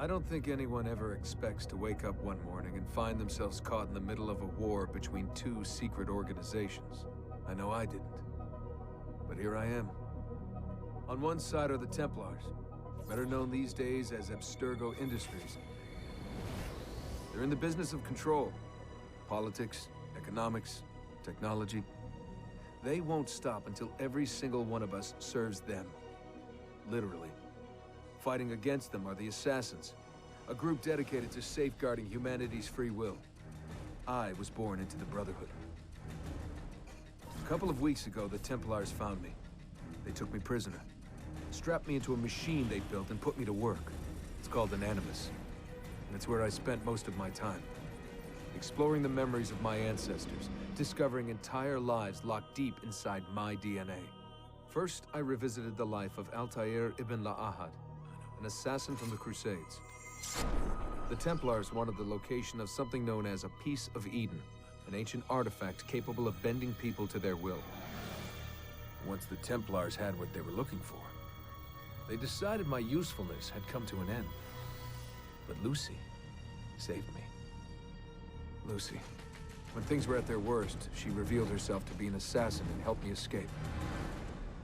I don't think anyone ever expects to wake up one morning and find themselves caught in the middle of a war between two secret organizations. I know I didn't. But here I am. On one side are the Templars, better known these days as Abstergo Industries. They're in the business of control. Politics, economics, technology. They won't stop until every single one of us serves them. Literally. Fighting against them are the Assassins, a group dedicated to safeguarding humanity's free will. I was born into the Brotherhood. A couple of weeks ago, the Templars found me. They took me prisoner, strapped me into a machine they built and put me to work. It's called an Animus, and it's where I spent most of my time. Exploring the memories of my ancestors, discovering entire lives locked deep inside my DNA. First, I revisited the life of Altair ibn La'ahad, an assassin from the Crusades. The Templars wanted the location of something known as a Piece of Eden, an ancient artifact capable of bending people to their will. Once the Templars had what they were looking for, they decided my usefulness had come to an end. But Lucy saved me. Lucy. When things were at their worst, she revealed herself to be an assassin and helped me escape.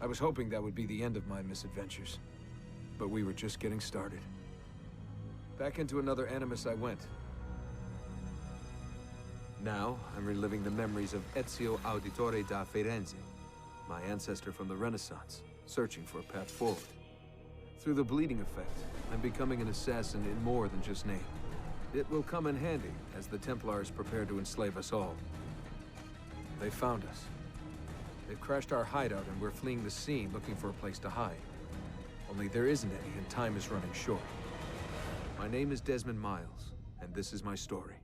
I was hoping that would be the end of my misadventures, but we were just getting started. Back into another Animus I went. Now, I'm reliving the memories of Ezio Auditore da Firenze, my ancestor from the Renaissance, searching for a path forward. Through the bleeding effect, I'm becoming an assassin in more than just name. It will come in handy as the Templars prepare to enslave us all. They found us. They've crashed our hideout and we're fleeing the scene looking for a place to hide. Only there isn't any and time is running short. My name is Desmond Miles, and this is my story.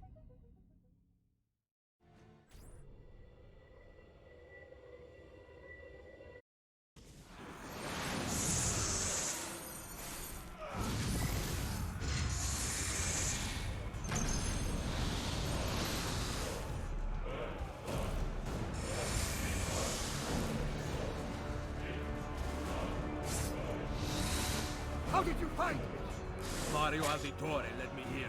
How did you find me? Mario Auditore led me here.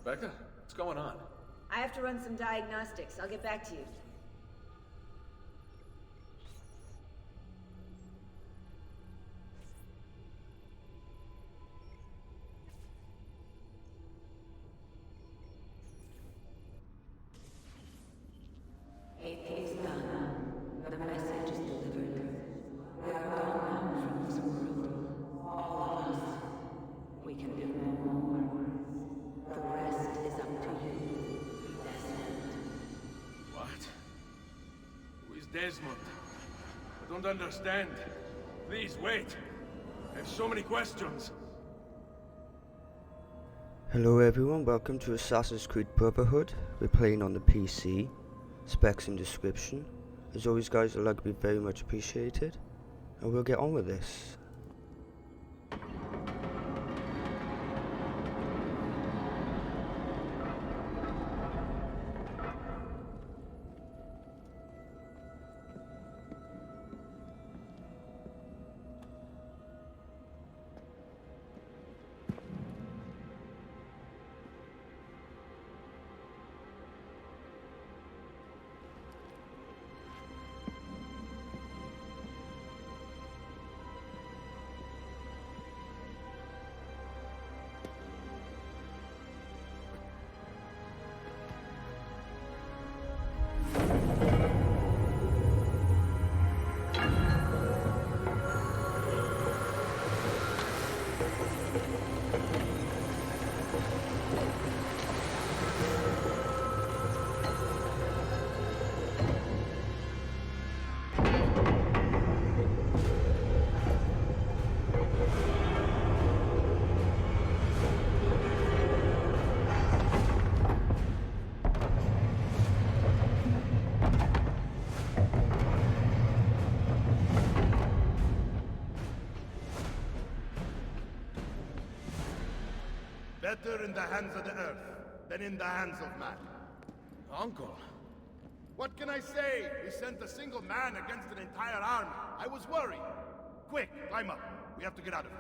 Rebecca, what's going on? I have to run some diagnostics. I'll get back to you. It is done. The message is delivered. We are gone now from this world. All of us. We can do no more. The rest is up to you, Desmond. What? Who is Desmond? I don't understand. Please, wait. I have so many questions. Hello everyone, welcome to Assassin's Creed Brotherhood. We're playing on the PC. Specs in description. As always guys, the like would be very much appreciated. And we'll get on with this. Better in the hands of the earth than in the hands of man. Uncle. What can I say? We sent a single man against an entire army. I was worried. Quick, climb up. We have to get out of here.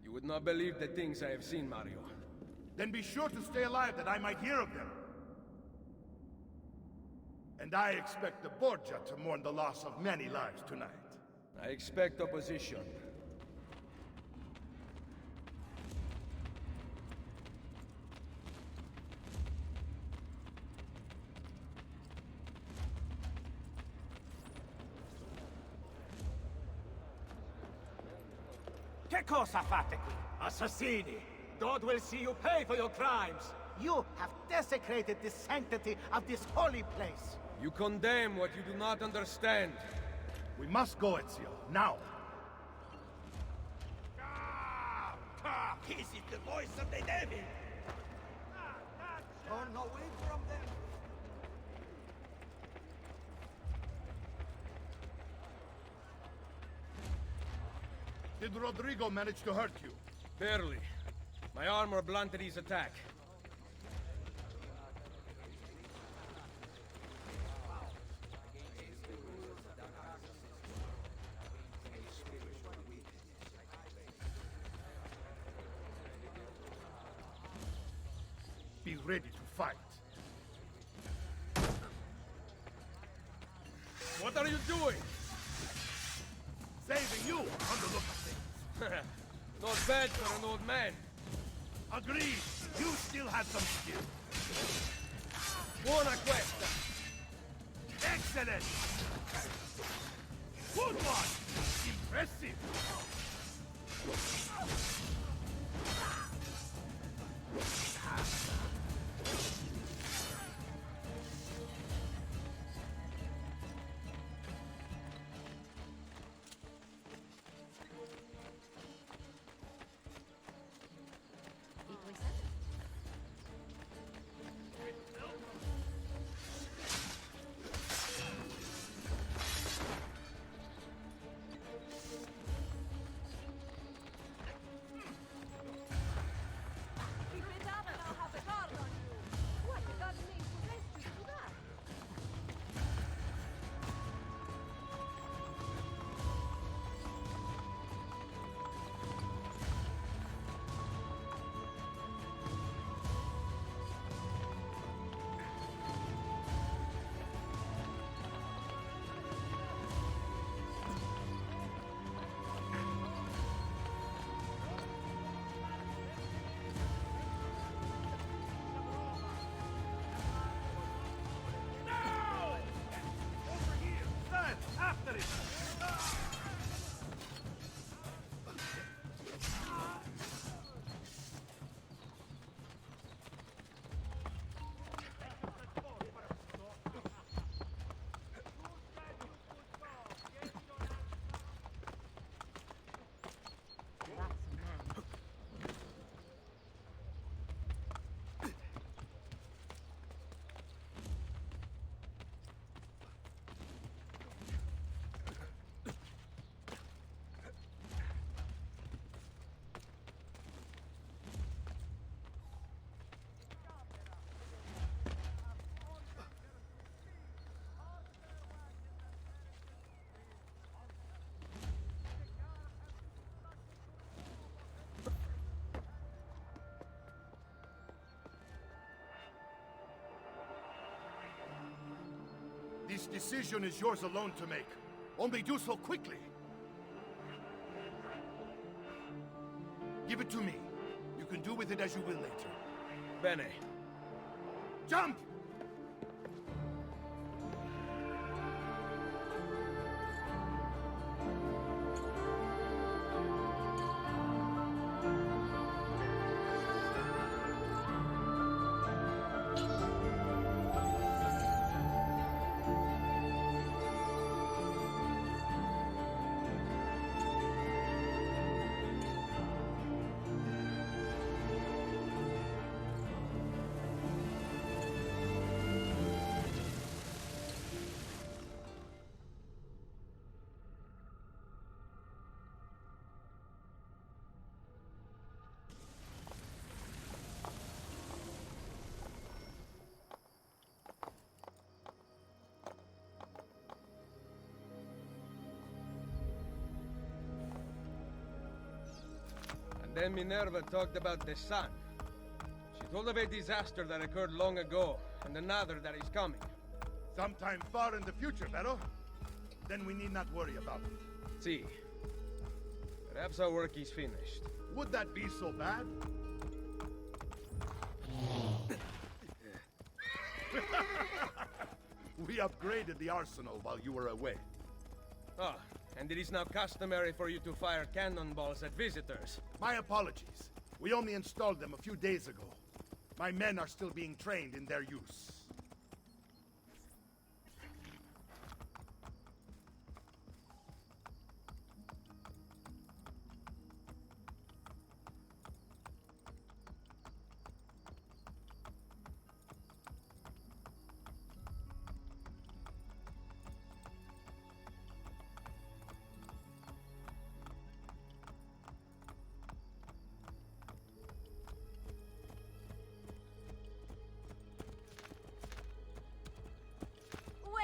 You would not believe the things I have seen, Mario. Then be sure to stay alive that I might hear of them. And I expect the Borgia to mourn the loss of many lives tonight. I expect opposition. Che cosa fate qui? Assassini! God will see you pay for your crimes! You have desecrated the sanctity of this holy place! You condemn what you do not understand. We must go, Ezio. Now! This is the voice of the devil! Turn away from them! Did Rodrigo manage to hurt you? Barely. My armor blunted his attack. Be ready to fight. What are you doing? Saving you on the look of things. Not bad for an old man. Agreed. You still have some skill. Buona questa. Excellent! Good one! Impressive! This decision is yours alone to make. Only do so quickly. Give it to me. You can do with it as you will later. Bene. Jump! Then Minerva talked about the sun. She told of a disaster that occurred long ago, and another that is coming. Sometime far in the future, Vero. Then we need not worry about it. See. Perhaps our work is finished. Would that be so bad? We upgraded the arsenal while you were away. Ah, and it is now customary for you to fire cannonballs at visitors. My apologies. We only installed them a few days ago. My men are still being trained in their use.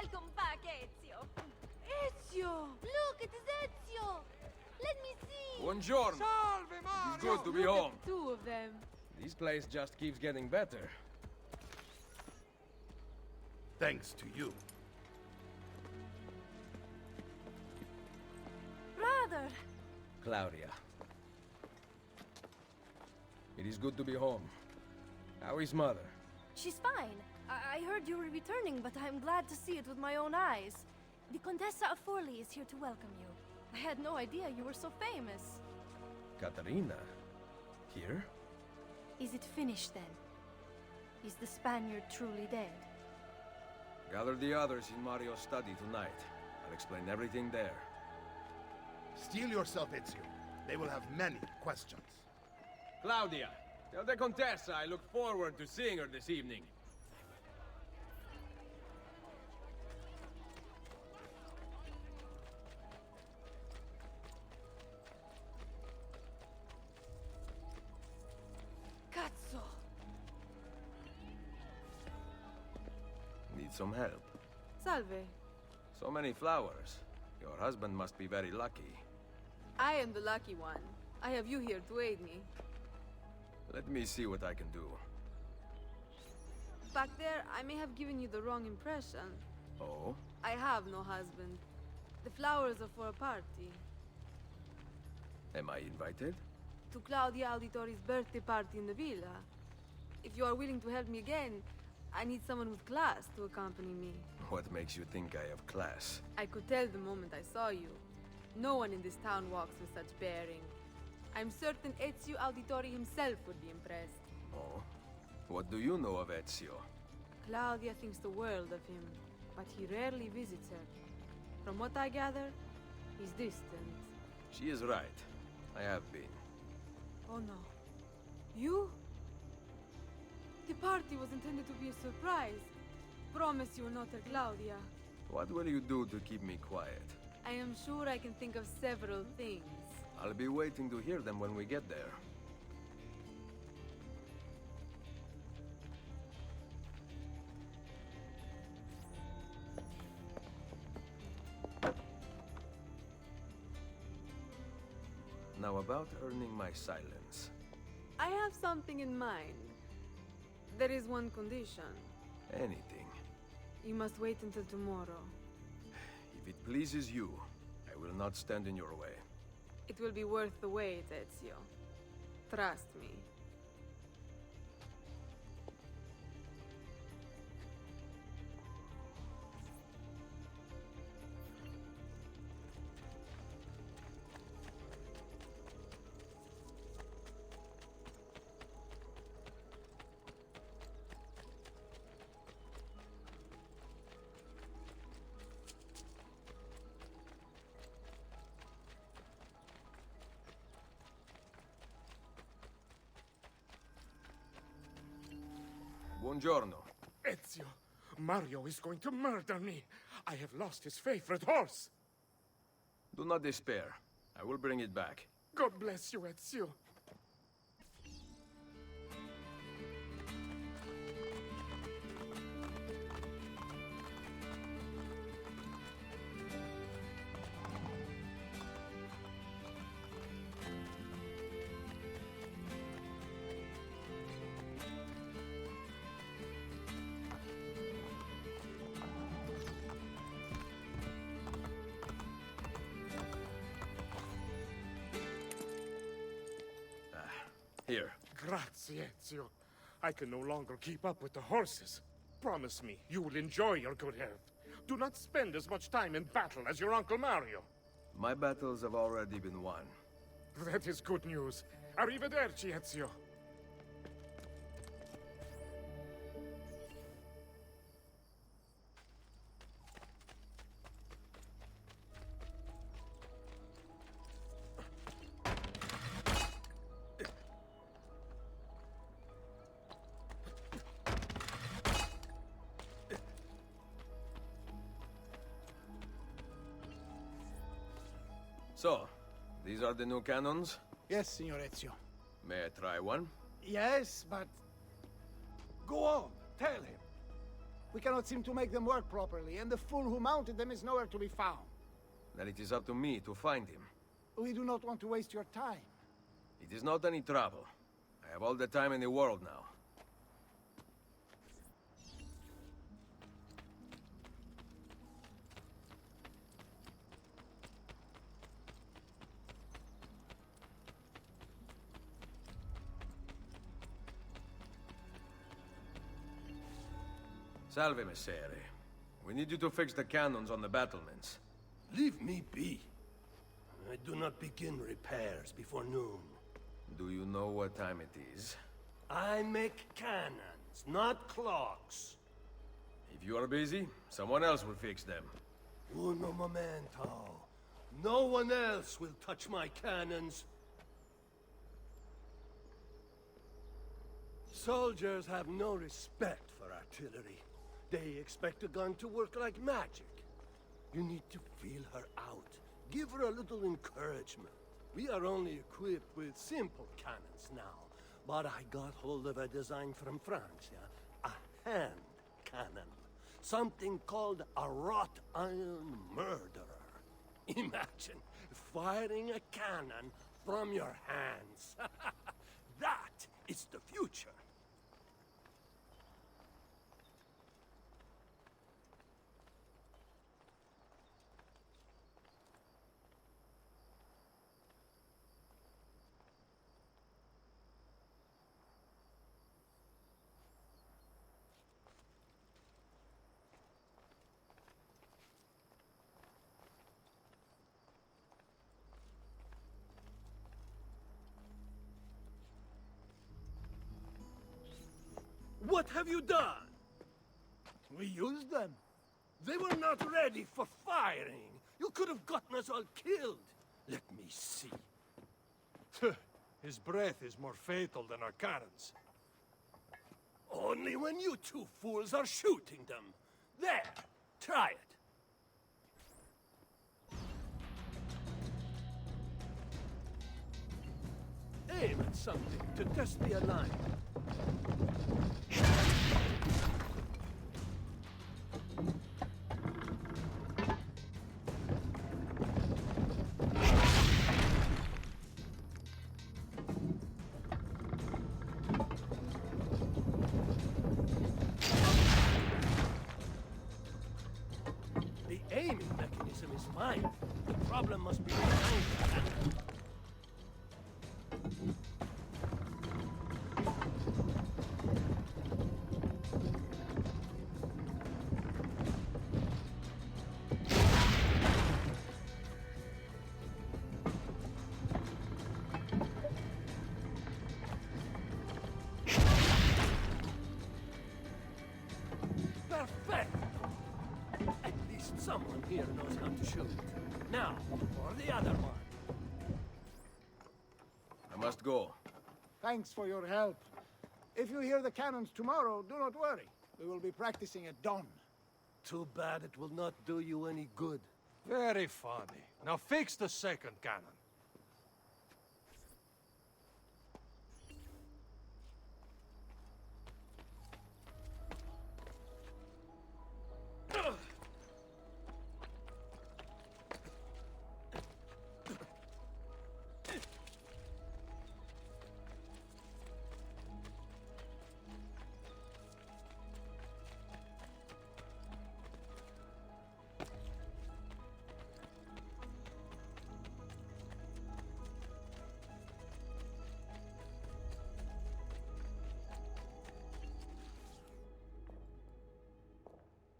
Welcome back, Ezio. Ezio! Look, it is Ezio! Let me see! Buongiorno! Salve, Mario! It's good to be Look home. at the two of them. This place just keeps getting better. Thanks to you. Brother! Claudia. It is good to be home. How is mother? She's fine. I heard you were returning, but I'm glad to see it with my own eyes. The Contessa of Forli is here to welcome you. I had no idea you were so famous. Katarina? Here? Is it finished then? Is the Spaniard truly dead? Gather the others in Mario's study tonight. I'll explain everything there. Steel yourself, Ezio. They will have many questions. Claudia, tell the Contessa I look forward to seeing her this evening. Cazzo! Need some help. Salve. So many flowers. Your husband must be very lucky. I am the lucky one. I have you here to aid me. Let me see what I can do. Back there, I may have given you the wrong impression. Oh? I have no husband. The flowers are for a party. Am I invited? To Claudia Auditori's birthday party in the villa. If you are willing to help me again, I need someone with class to accompany me. What makes you think I have class? I could tell the moment I saw you. No one in this town walks with such bearing. I'm certain Ezio Auditori himself would be impressed. Oh? What do you know of Ezio? Claudia thinks the world of him, but he rarely visits her. From what I gather, he's distant. She is right. I have been. Oh no. You? The party was intended to be a surprise. Promise you will not tell Claudia. What will you do to keep me quiet? I am sure I can think of several things. I'll be waiting to hear them when we get there. Now about earning my silence. I have something in mind. There is one condition. Anything. You must wait until tomorrow. If it pleases you, I will not stand in your way. It will be worth the wait, Ezio. Trust me. Buongiorno. Ezio, Mario is going to murder me. I have lost his favorite horse. Do not despair. I will bring it back. God bless you, Ezio. Grazie, Ezio. I can no longer keep up with the horses. Promise me you will enjoy your good health. Do not spend as much time in battle as your Uncle Mario. My battles have already been won. That is good news. Arrivederci, Ezio. So, these are the new cannons? Yes, Signor Ezio. May I try one? Yes, but... Go on, tell him. We cannot seem to make them work properly, and the fool who mounted them is nowhere to be found. Then it is up to me to find him. We do not want to waste your time. It is not any trouble. I have all the time in the world now. Salve, Messere. We need you to fix the cannons on the battlements. Leave me be. I do not begin repairs before noon. Do you know what time it is? I make cannons, not clocks. If you are busy, someone else will fix them. Uno momento. No one else will touch my cannons. Soldiers have no respect for artillery. They expect a gun to work like magic. You need to feel her out. Give her a little encouragement. We are only equipped with simple cannons now. But I got hold of a design from France, a hand cannon. Something called a wrought iron murderer. Imagine firing a cannon from your hands. That is the future. What have you done? We used them. They were not ready for firing. You could have gotten us all killed. Let me see. His breath is more fatal than our cannons. Only when you two fools are shooting them. There, try it. Aim at something to test the alignment. The aiming mechanism is fine. The problem must be behind the cannon. Perfect! At least someone here knows how to shoot. Now, for the other one. I must go. Thanks for your help. If you hear the cannons tomorrow, do not worry. We will be practicing at dawn. Too bad it will not do you any good. Very funny. Now fix the second cannon.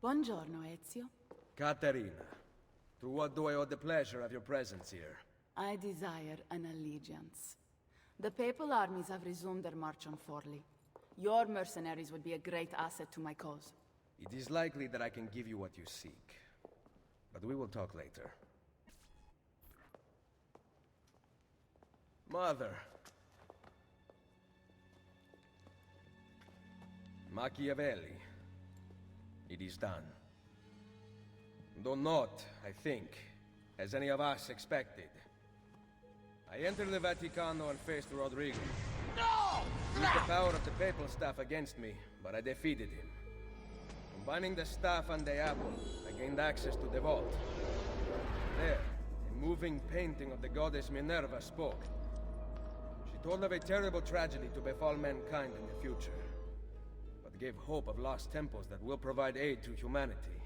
Buongiorno, Ezio. Caterina, to what do I owe the pleasure of your presence here? I desire an allegiance. The Papal armies have resumed their march on Forli. Your mercenaries would be a great asset to my cause. It is likely that I can give you what you seek. But we will talk later. Mother. Machiavelli. It is done. Though not, I think, as any of us expected. I entered the Vaticano and faced Rodrigo. No! Used the power of the papal staff against me, but I defeated him. Combining the staff and the apple, I gained access to the vault. There, a moving painting of the goddess Minerva spoke. She told of a terrible tragedy to befall mankind in the future, but gave hope of lost temples that will provide aid to humanity.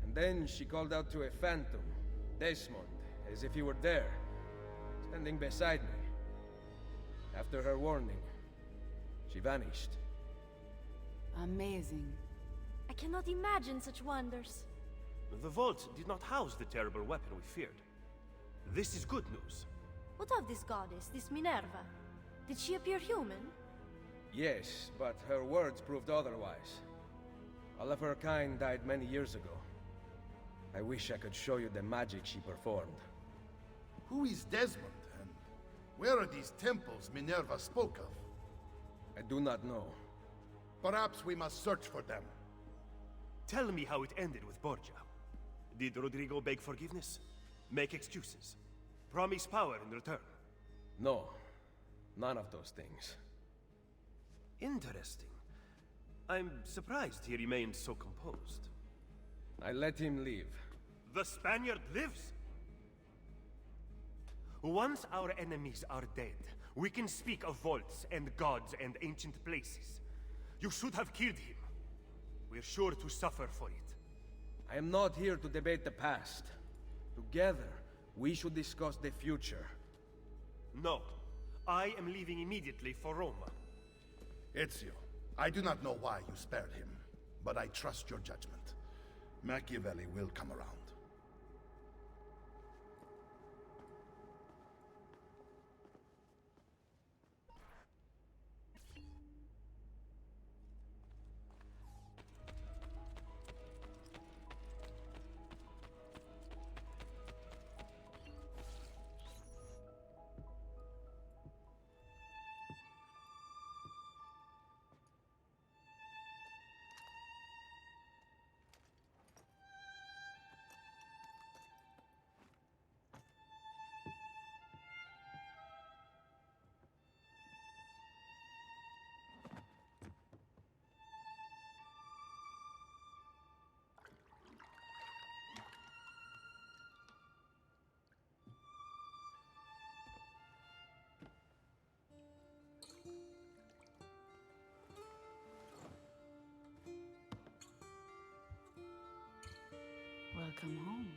And then she called out to a phantom, Desmond, as if he were there, standing beside me. After her warning, she vanished. Amazing. I cannot imagine such wonders. The vault did not house the terrible weapon we feared. This is good news. What of this goddess, this Minerva? Did she appear human? Yes, but her words proved otherwise. All of her kind died many years ago. I wish I could show you the magic she performed. Who is Desmond, and where are these temples Minerva spoke of? I do not know. Perhaps we must search for them. Tell me how it ended with Borgia. Did Rodrigo beg forgiveness? Make excuses? Promise power in return? No. None of those things. Interesting. I'm surprised he remained so composed. I let him leave. The Spaniard lives? Once our enemies are dead, we can speak of vaults and gods and ancient places. You should have killed him. We're sure to suffer for it. I am not here to debate the past. Together, we should discuss the future. No. I am leaving immediately for Roma. Ezio, I do not know why you spared him, but I trust your judgment. Machiavelli will come around. Welcome home.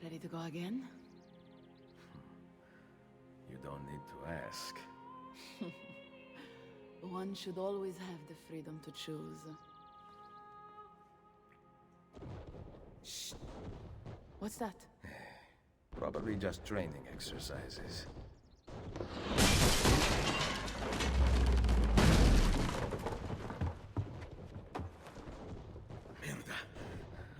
Ready to go again? You don't need to ask. One should always have the freedom to choose. Shh. What's that? Probably just training exercises.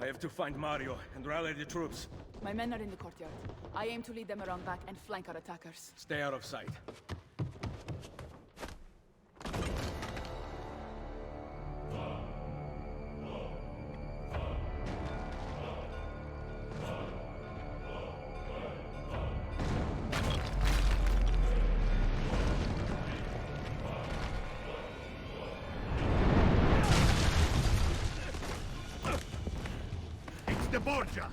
I have to find Mario and rally the troops. My men are in the courtyard. I aim to lead them around back and flank our attackers. Stay out of sight. The Borgia!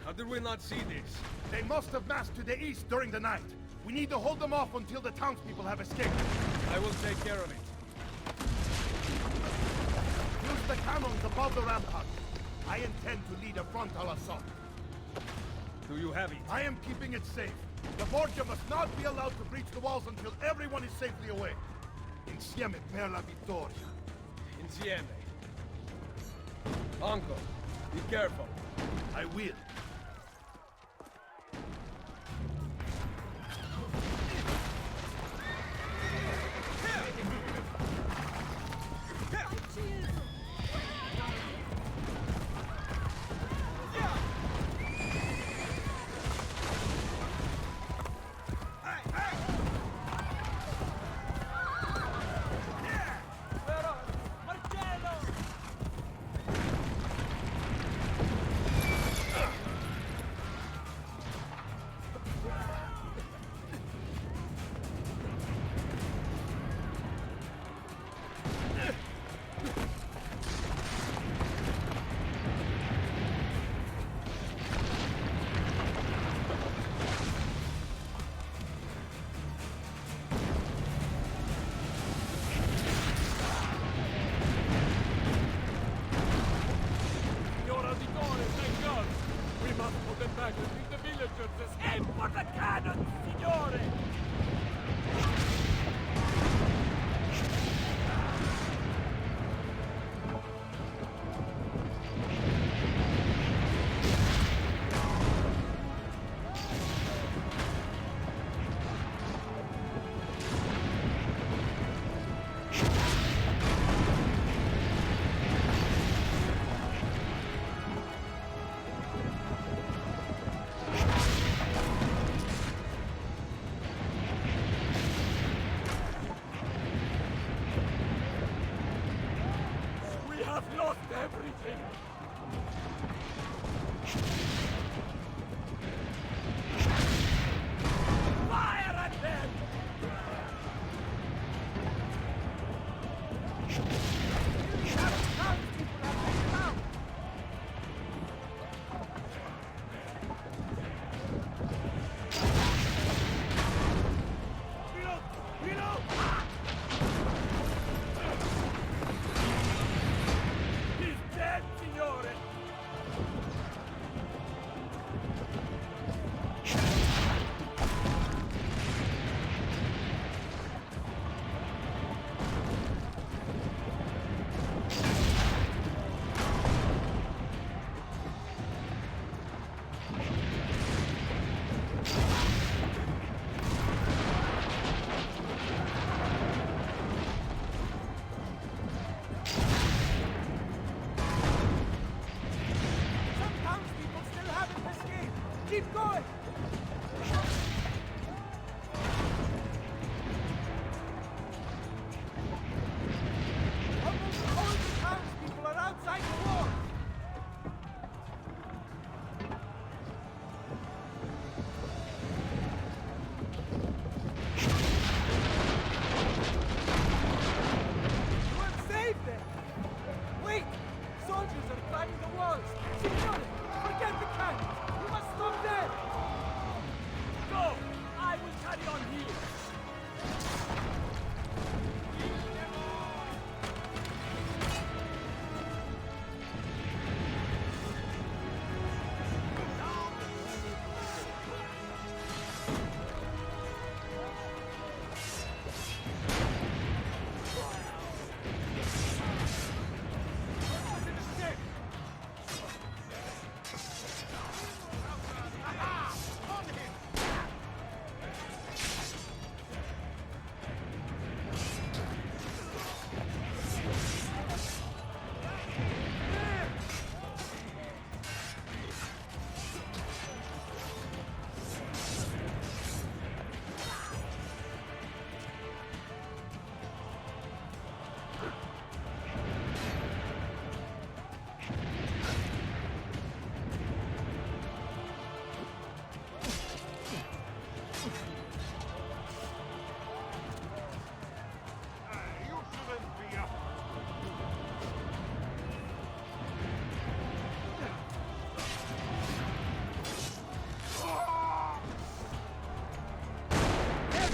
How did we not see this? They must have massed to the east during the night. We need to hold them off until the townspeople have escaped. I will take care of it. Use the cannons above the rampart. I intend to lead a frontal assault. Do you have it? I am keeping it safe. The Borgia must not be allowed to breach the walls until everyone is safely away. Insieme per la vittoria. Insieme. Uncle, be careful. I will.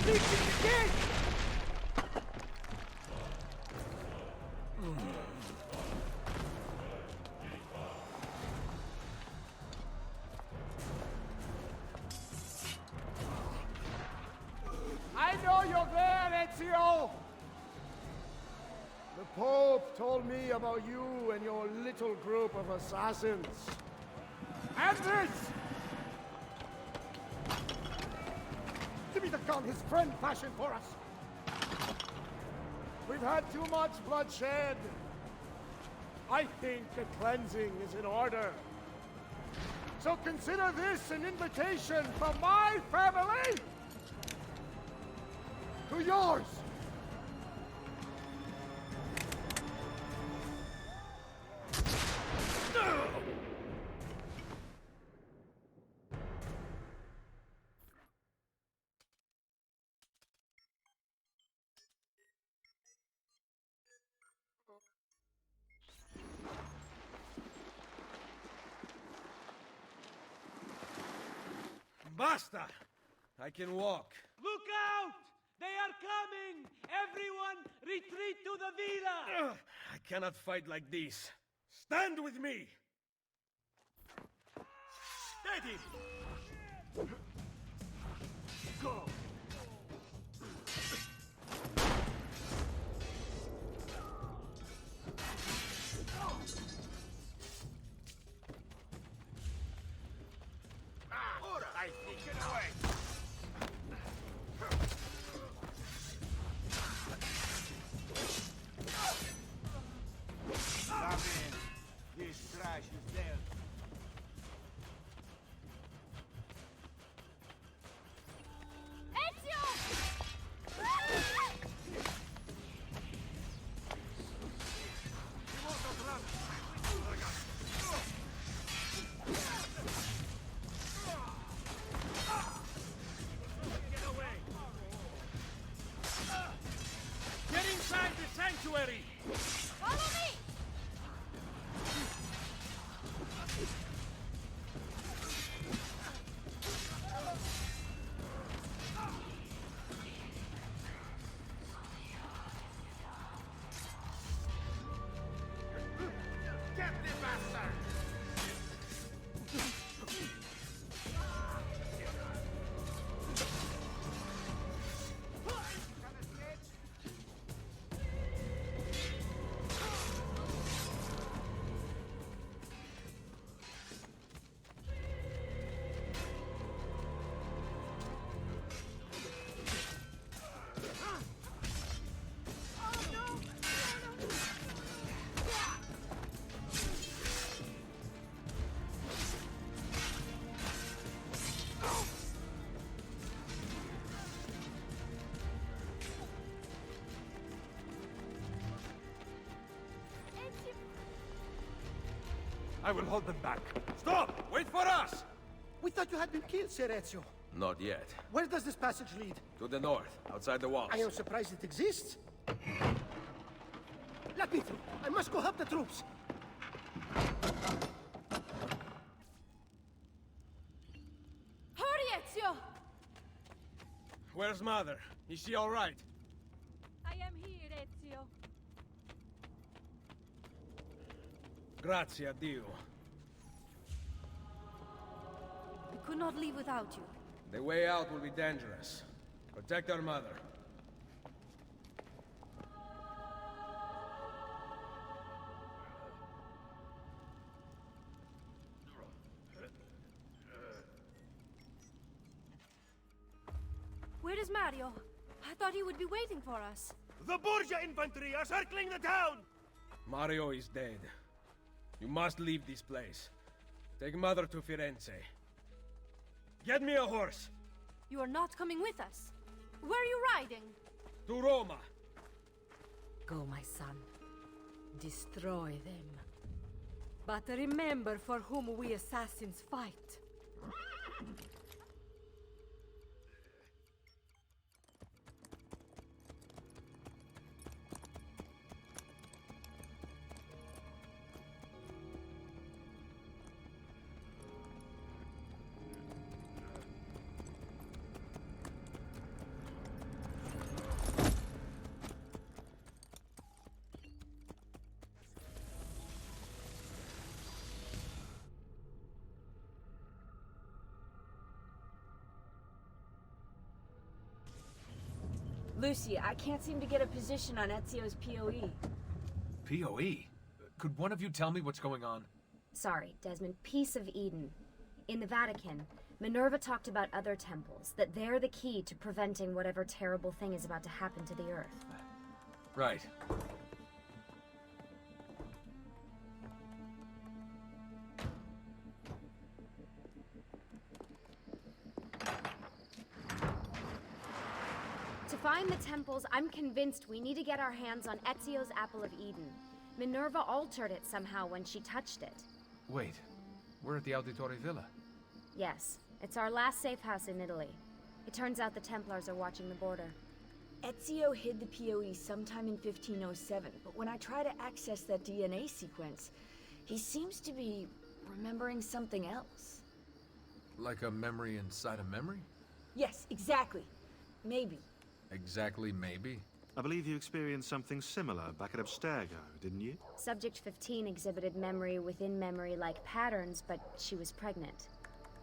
Reaching the gate! I know you're there, Ezio! The Pope told me about you and your little group of assassins. And this! Give me the gun his friend fashioned for us! We've had too much bloodshed. I think a cleansing is in order. So consider this an invitation from my family to yours! Basta! I can walk. Look out! They are coming! Everyone, retreat to the villa! I cannot fight like this. Stand with me! Steady! Go! I think it away. Come in. This trash is there. Get inside the sanctuary! Follow me! Get the bastard! I will hold them back. Stop! Wait for us! We thought you had been killed, Ser Ezio. Not yet. Where does this passage lead? To the north, outside the walls. I am surprised it exists. Let me through. I must go help the troops. Hurry, Ezio! Where's Mother? Is she all right? I am here, Ezio. Grazie a Dio. We could not leave without you. The way out will be dangerous. Protect our mother. Where is Mario? I thought he would be waiting for us. The Borgia infantry are circling the town! Mario is dead. You must leave this place. Take Mother to Firenze. Get me a horse! You are not coming with us. Where are you riding? To Roma! Go, my son. Destroy them. But remember for whom we assassins fight. Lucy, I can't seem to get a position on Ezio's POE. POE? Could one of you tell me what's going on? Sorry, Desmond. Piece of Eden. In the Vatican, Minerva talked about other temples, that they're the key to preventing whatever terrible thing is about to happen to the Earth. Right. To find the temples, I'm convinced we need to get our hands on Ezio's Apple of Eden. Minerva altered it somehow when she touched it. Wait, we're at the Auditore Villa. Yes, it's our last safe house in Italy. It turns out the Templars are watching the border. Ezio hid the POE sometime in 1507, but when I try to access that DNA sequence, he seems to be remembering something else. Like a memory inside a memory? Yes, exactly. Maybe. Exactly, maybe? I believe you experienced something similar back at Abstergo, didn't you? Subject 15 exhibited memory within memory-like patterns, but she was pregnant.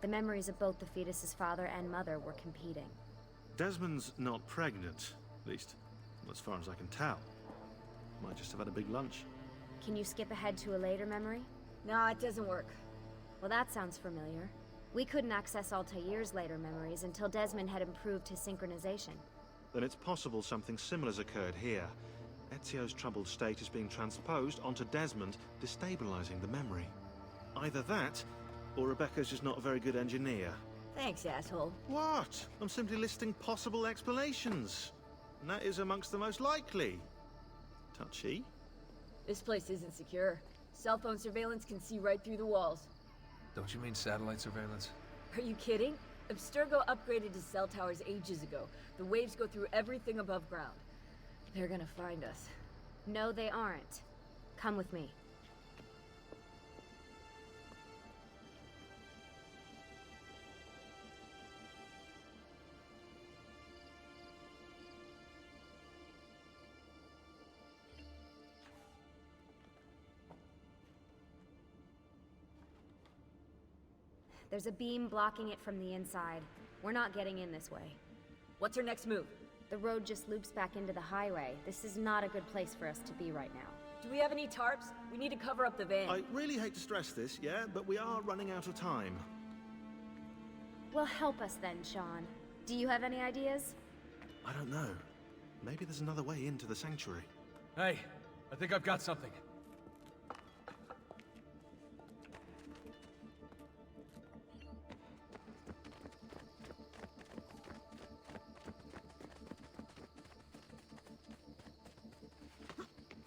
The memories of both the fetus's father and mother were competing. Desmond's not pregnant, at least as far as I can tell. Might just have had a big lunch. Can you skip ahead to a later memory? No, it doesn't work. Well, that sounds familiar. We couldn't access Altair's later memories until Desmond had improved his synchronization. Then it's possible something similar's occurred here. Ezio's troubled state is being transposed onto Desmond, destabilizing the memory. Either that, or Rebecca's just not a very good engineer. Thanks, asshole. What? I'm simply listing possible explanations. And that is amongst the most likely. Touchy? This place isn't secure. Cell phone surveillance can see right through the walls. Don't you mean satellite surveillance? Are you kidding? Abstergo upgraded to cell towers ages ago. The waves go through everything above ground. They're gonna find us. No, they aren't. Come with me. There's a beam blocking it from the inside. We're not getting in this way. What's our next move? The road just loops back into the highway. This is not a good place for us to be right now. Do we have any tarps? We need to cover up the van. I really hate to stress this, yeah, but we are running out of time. Well, help us then, Sean. Do you have any ideas? I don't know. Maybe there's another way into the sanctuary. Hey, I think I've got something.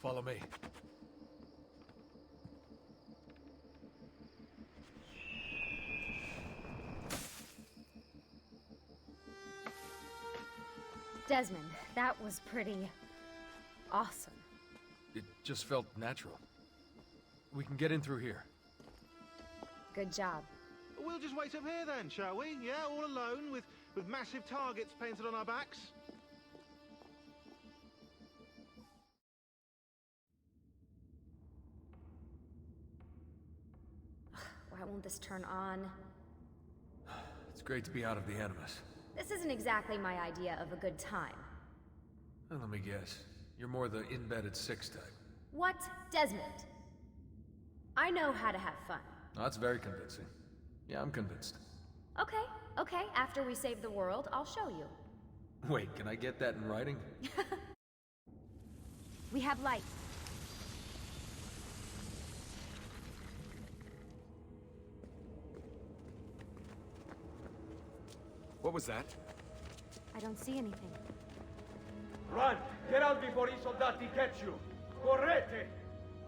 Follow me. Desmond, that was pretty awesome. It just felt natural. We can get in through here. Good job. We'll just wait up here then, shall we? Yeah, all alone with massive targets painted on our backs. Why won't this turn on? It's great to be out of the Animus. This isn't exactly my idea of a good time. Well, let me guess. You're more the in-bed-at-6 type. What? Desmond? I know how to have fun. Oh, that's very convincing. Yeah, I'm convinced. Okay. After we save the world, I'll show you. Wait, can I get that in writing? We have light. What was that? I don't see anything. Run! Get out before I soldati catch you! Correte!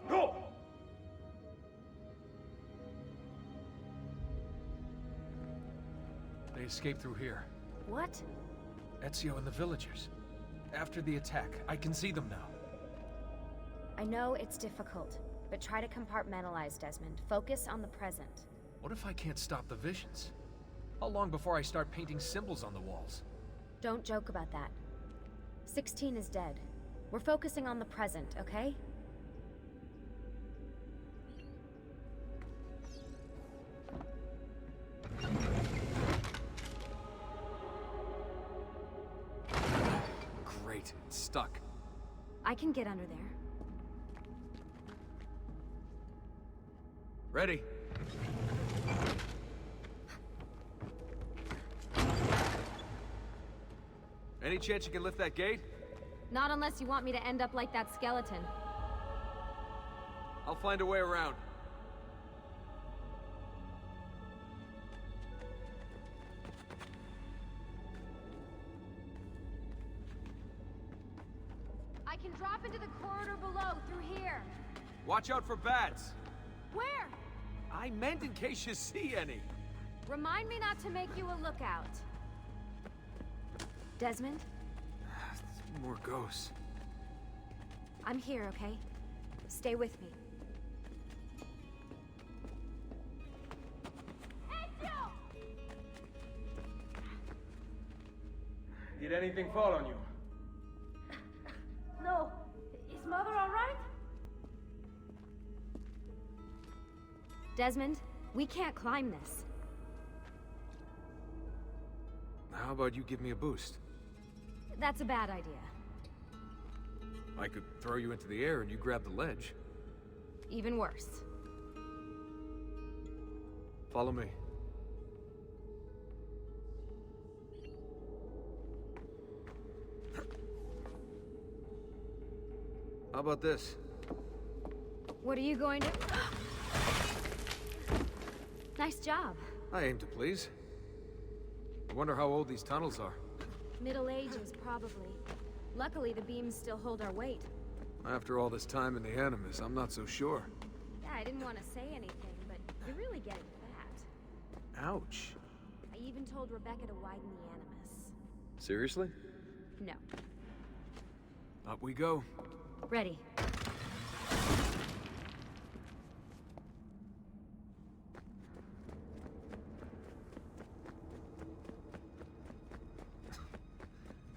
Go! They escaped through here. What? Ezio and the villagers. After the attack, I can see them now. I know it's difficult, but try to compartmentalize, Desmond. Focus on the present. What if I can't stop the visions? How long before I start painting symbols on the walls? Don't joke about that. 16 is dead. We're focusing on the present, okay? Great. stuck. I can get under there. Ready. Any chance you can lift that gate? Not unless you want me to end up like that skeleton. I'll find a way around. I can drop into the corridor below, through here. Watch out for bats. Where? I meant in case you see any. Remind me not to make you a lookout. Desmond? More ghosts. I'm here, okay? Stay with me. Did anything fall on you? No. Is Mother all right? Desmond, we can't climb this. How about you give me a boost? That's a bad idea. I could throw you into the air and you grab the ledge. Even worse. Follow me. How about this? What are you going to... Nice job. I aim to please. I wonder how old these tunnels are. Middle Ages, probably. Luckily, the beams still hold our weight. After all this time in the Animus, I'm not so sure. Yeah, I didn't want to say anything, but you're really getting fat. Ouch. I even told Rebecca to widen the Animus. Seriously? No. Up we go. Ready.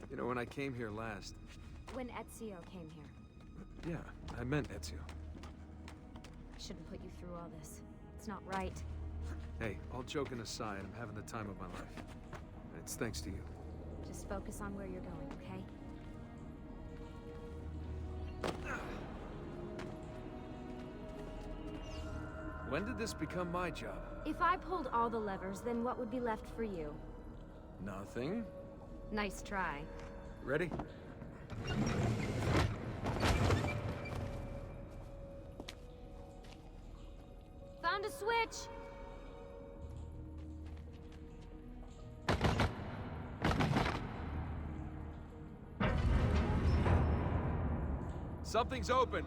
You know, when I came here last... When Ezio came here. Yeah, I meant Ezio. I shouldn't put you through all this. It's not right. Hey, all joking aside, I'm having the time of my life. And it's thanks to you. Just focus on where you're going, okay? When did this become my job? If I pulled all the levers, then what would be left for you? Nothing. Nice try. Ready? Found a switch! Something's open.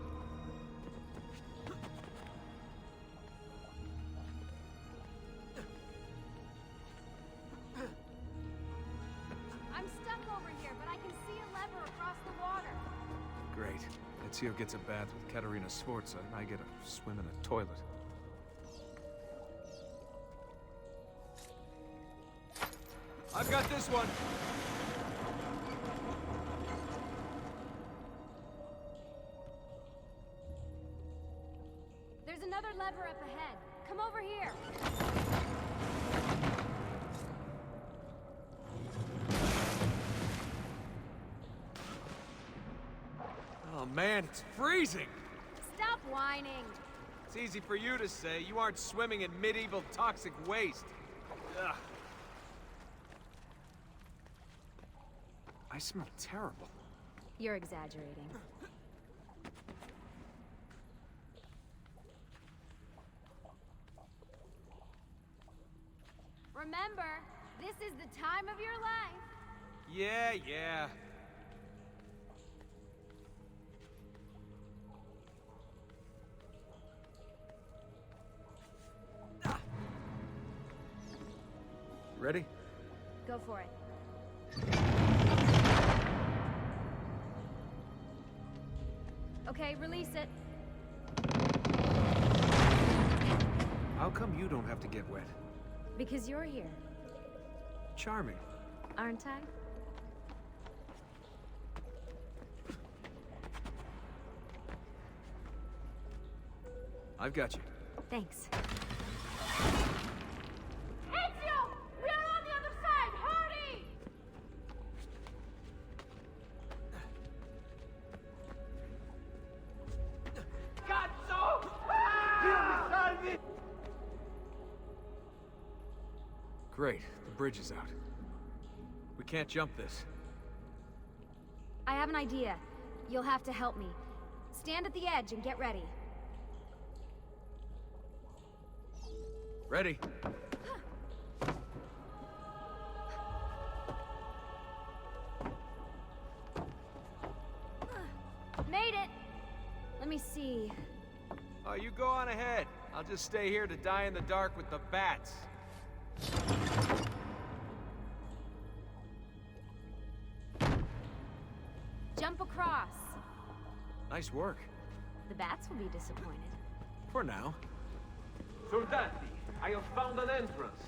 I'm stuck over here, but I can see a lever across the water. Great. Ezio gets a bath with Katerina Sforza, and I get a swim in a toilet. I've got this one! There's another lever up ahead. Come over here. Oh man, it's freezing! Stop whining. It's easy for you to say. You aren't swimming in medieval toxic waste. Ugh. I smell terrible. You're exaggerating. Remember, this is the time of your life. Yeah, yeah. Ready? Go for it. Okay, release it. How come you don't have to get wet? Because you're here, Charming. aren't I? I've got you. Thanks. Ezio! We are on the other side! Hurry! Great, the bridge is out. We can't jump this. I have an idea. You'll have to help me. Stand at the edge and get ready. Ready. Made it! Let me see. Oh, you go on ahead. I'll just stay here to die in the dark with the bats. Jump across. Nice work. The bats will be disappointed. For now. Soldati, I have found an entrance.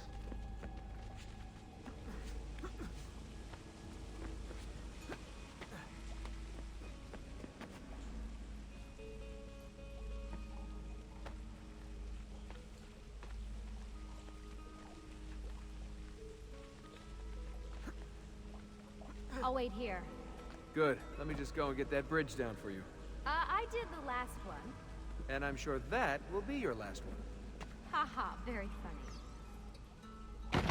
I'll wait here. Good. Let me just go and get that bridge down for you. I did the last one. And I'm sure that will be your last one. Haha, very funny.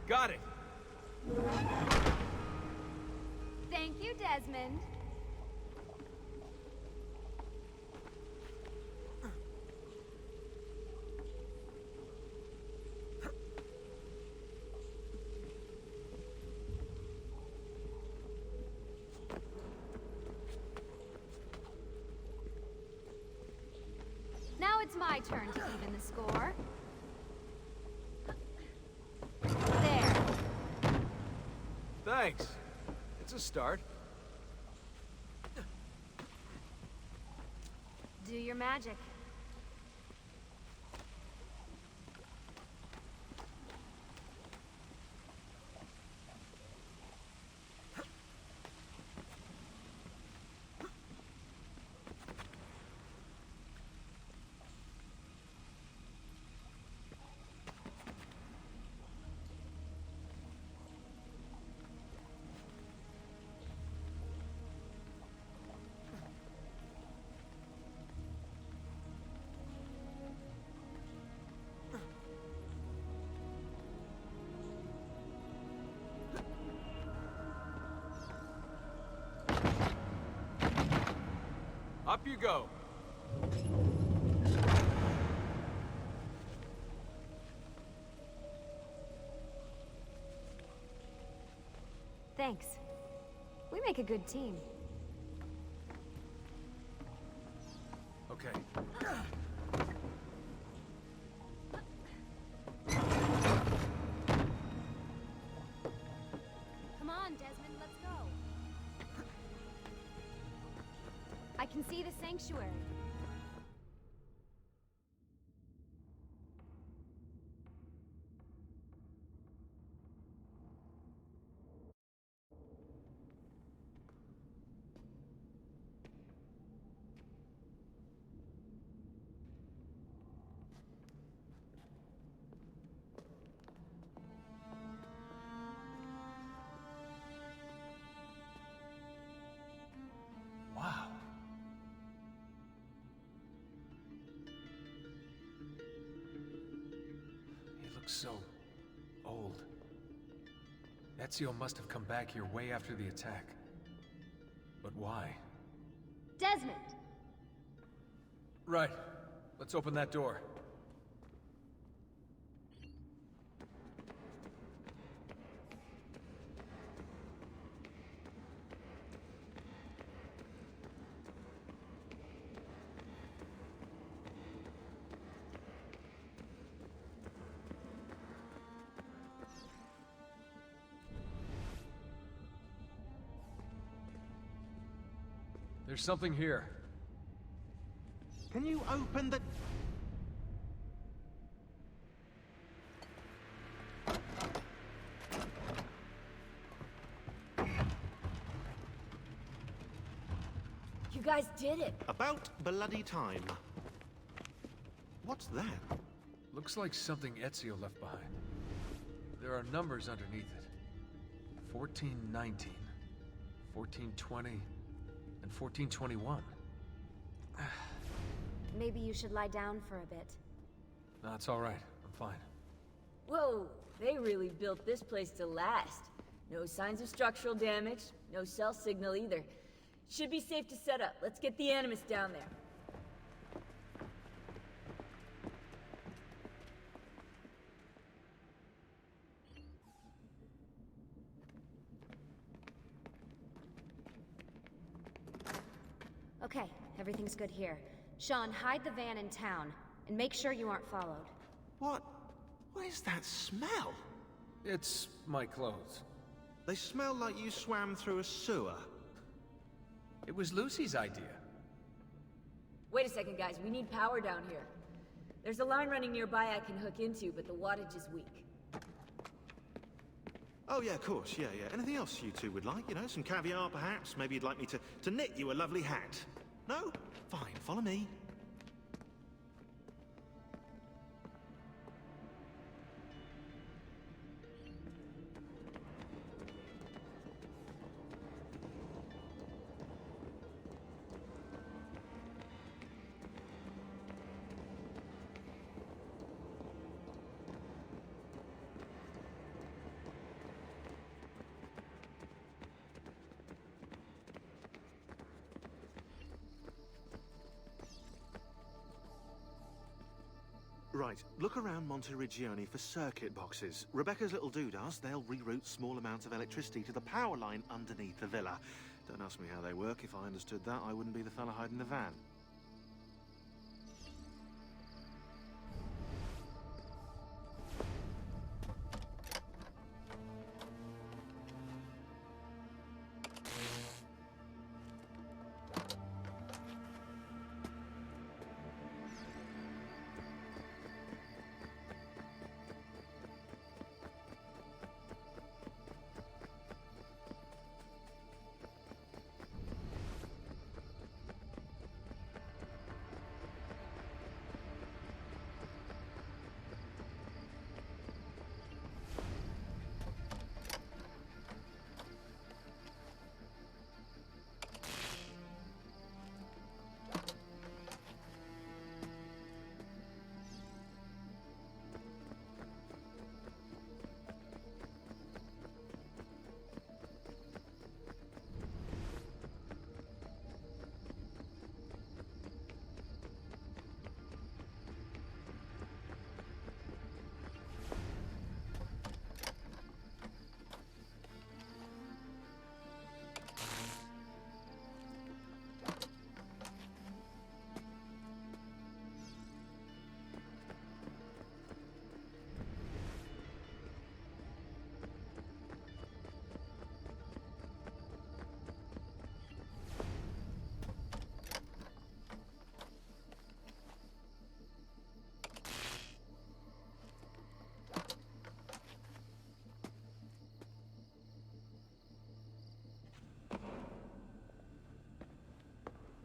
Got it! Thank you, Desmond. Now it's my turn to even the score. There. Thanks. It's a start. Do your magic. Up you go. Thanks. We make a good team. Okay. Come on, Desmond, let's go. I can see the sanctuary. Wow. He looks so old. Ezio must have come back here way after the attack. But why? Desmond! Right. Let's open that door. There's something here. Can you open the... You guys did it. About bloody time. What's that? Looks like something Ezio left behind. There are numbers underneath it. 1419, 1420, and 1421. Maybe you should lie down for a bit. No, it's all right. I'm fine. Whoa, they really built this place to last. No signs of structural damage, no cell signal either. Should be safe to set up. Let's get the Animus down there. Okay, everything's good here. Sean, hide the van in town, and make sure you aren't followed. What? What is that smell? It's my clothes. They smell like you swam through a sewer. It was Lucy's idea. Wait a second, guys. We need power down here. There's a line running nearby I can hook into, but the wattage is weak. Oh yeah, of course, yeah. Anything else you two would like? You know, some caviar perhaps? Maybe you'd like me to knit you a lovely hat? No? Fine, follow me. Right, look around Monteriggioni for circuit boxes. Rebecca's little doodahs, they'll reroute small amounts of electricity to the power line underneath the villa. Don't ask me how they work. If I understood that, I wouldn't be the fella hiding the van.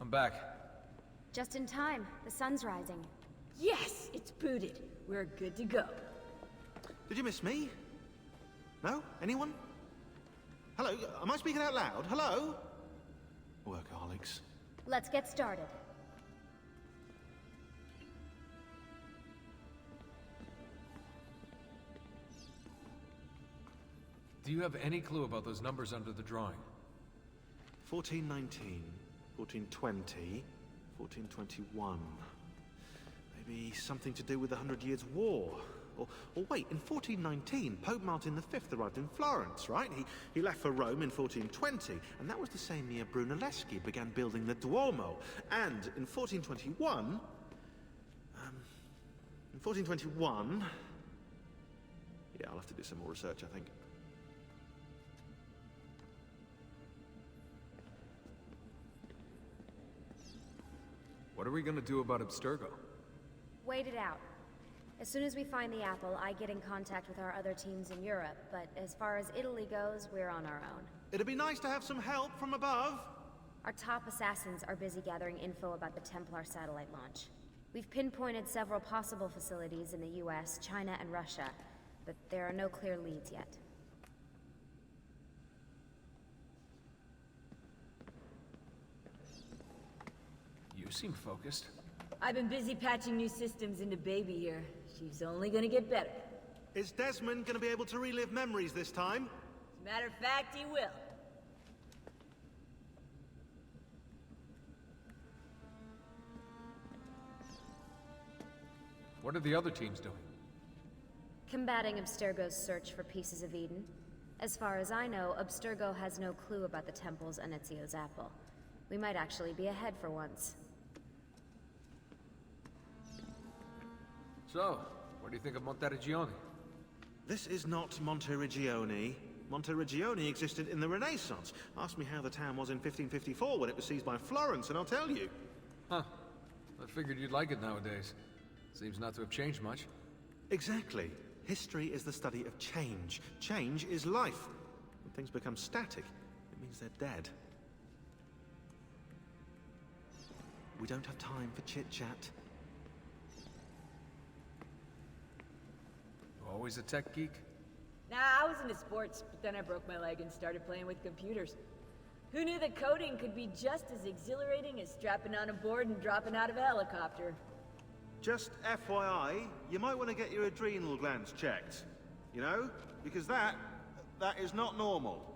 I'm back. Just in time. The sun's rising. Yes! It's booted. We're good to go. Did you miss me? No? Anyone? Hello? Am I speaking out loud? Hello? Workaholics. Let's get started. Do you have any clue about those numbers under the drawing? 1419, 1420, 1421. Maybe something to do with the 100 Years' War. Or wait, in 1419, Pope Martin V arrived in Florence, right? He left for Rome in 1420, and that was the same year Brunelleschi began building the Duomo. And in 1421... Yeah, I'll have to do some more research, I think. What are we gonna do about Abstergo? Wait it out. As soon as we find the apple, I get in contact with our other teams in Europe, but as far as Italy goes, we're on our own. It'd be nice to have some help from above. Our top assassins are busy gathering info about the Templar satellite launch. We've pinpointed several possible facilities in the US, China, and Russia, but there are no clear leads yet. You seem focused. I've been busy patching new systems into Baby here. She's only gonna get better. Is Desmond going to be able to relive memories this time? As a matter of fact, he will. What are the other teams doing? Combating Abstergo's search for pieces of Eden. As far as I know, Abstergo has no clue about the temples and Ezio's apple. We might actually be ahead for once. So, what do you think of Monteriggioni? This is not Monteriggioni. Monteriggioni existed in the Renaissance. Ask me how the town was in 1554 when it was seized by Florence, and I'll tell you. Huh. I figured you'd like it nowadays. Seems not to have changed much. Exactly. History is the study of change. Change is life. When things become static, it means they're dead. We don't have time for chit-chat. Always a tech geek? Nah, I was into sports, but then I broke my leg and started playing with computers. Who knew that coding could be just as exhilarating as strapping on a board and dropping out of a helicopter? Just FYI, you might want to get your adrenal glands checked. You know? Because that is not normal.